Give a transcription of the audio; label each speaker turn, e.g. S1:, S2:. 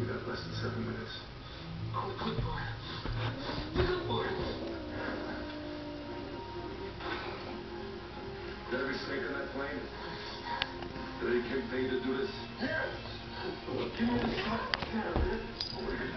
S1: We got less than 7 minutes.
S2: Oh, good boy. Good boy.
S1: Did every snake on that plane? Did any kid pay you to do this?
S2: Yes. Give me the shot. Yeah, man.
S1: What are you